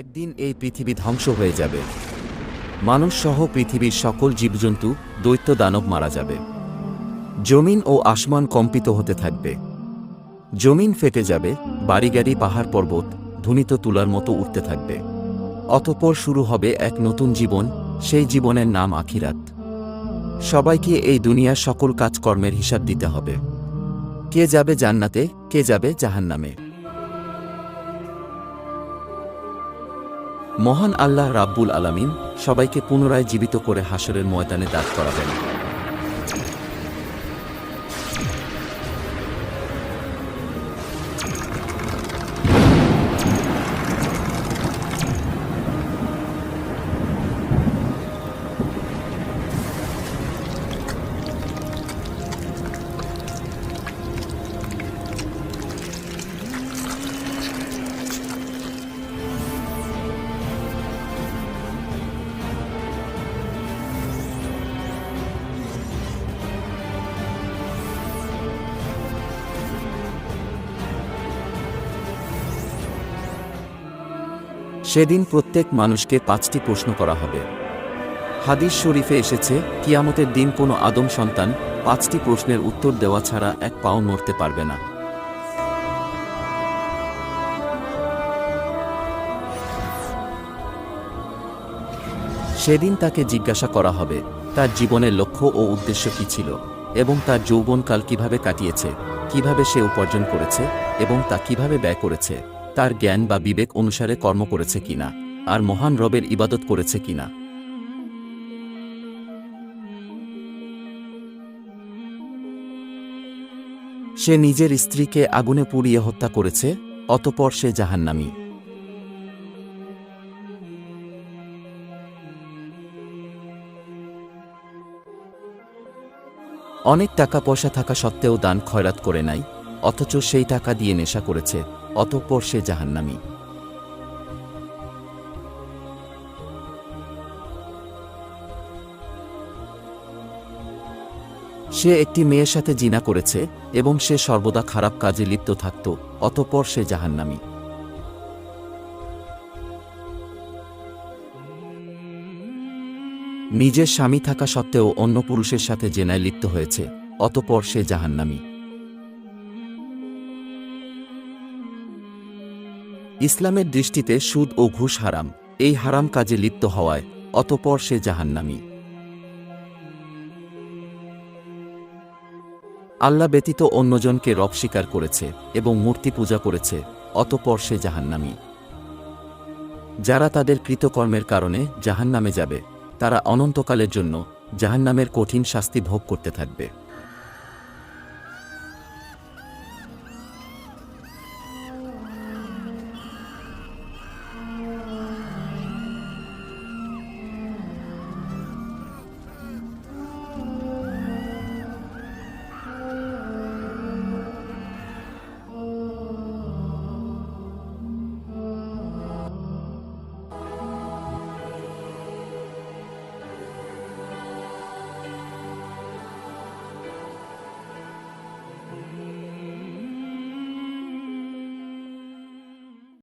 একদিন এই পৃথিবী ধ্বংস হয়ে যাবে। মানুষ সহ পৃথিবীর সকল জীবজন্তু, দৈত্য দানব মারা যাবে। জমিন ও আসমান কম্পিত হতে থাকবে। জমিন ফেটে যাবে, বাড়িগাড়ি পাহাড় পর্বত ধ্বনিত তুলার মতো উঠতে থাকবে। অতঃপর শুরু হবে এক নতুন জীবন, সেই জীবনের নাম আখিরাত। সবাইকে এই দুনিয়ার সকল কাজকর্মের হিসাব দিতে হবে। কে যাবে জান্নাতে, কে যাবে জাহান্নামে। মহান আল্লাহ রাব্বুল আলামিন সবাইকে পুনরায় জীবিত করে হাসরের ময়দানে দাঁড় করাবেন। সেদিন প্রত্যেক মানুষকে 5টি প্রশ্ন করা হবে। হাদিস শরীফে এসেছে, কিয়ামতের দিন কোনো আদম সন্তান 5টি প্রশ্নের উত্তর দেওয়া ছাড়া এক পাও নড়তে পারবে না। সেদিন তাকে জিজ্ঞাসা করা হবে তার জীবনের লক্ষ্য ও উদ্দেশ্য কী ছিল, এবং তার যৌবনকাল কিভাবে কাটিয়েছে, কিভাবে সে উপার্জন করেছে এবং তা কিভাবে ব্যয় করেছে, তার জ্ঞান বা বিবেক অনুসারে কর্ম করেছে কিনা, আর মহান রবের ইবাদত করেছে কিনা। সে নিজের স্ত্রীকে আগুনে পুড়িয়ে হত্যা করেছে, অতঃপর সে জাহান্নামী। অনেক টাকা পয়সা থাকা সত্ত্বেও দান খয়রাত করে নাই, অথচ সেই টাকা দিয়ে নেশা করেছে, অতঃপর সে জাহান্নামী। সে একটি মেয়ের সাথে জিনা করেছে এবং সে সর্বদা খারাপ কাজে লিপ্ত থাকত, অতঃপর সে জাহান্নামী। নিজের স্বামী থাকা সত্ত্বেও অন্য পুরুষের সাথে জেনায় লিপ্ত হয়েছে, অতঃপর সে জাহান্নামী। ইসলামের দৃষ্টিতে সুদ ও ঘুষ হারাম, এই হারাম কাজে লিপ্ত হওয়ায় অতঃপর সে জাহান্নামী। আল্লাহ ব্যতীত অন্যজনকে রব স্বীকার করেছে এবং মূর্তি পূজা করেছে, অতঃপর সে জাহান্নামী। যারা তাদের কৃতকর্মের কারণে জাহান্নামে যাবে, তারা অনন্তকালের জন্য জাহান্নামের কঠিন শাস্তি ভোগ করতে থাকবে।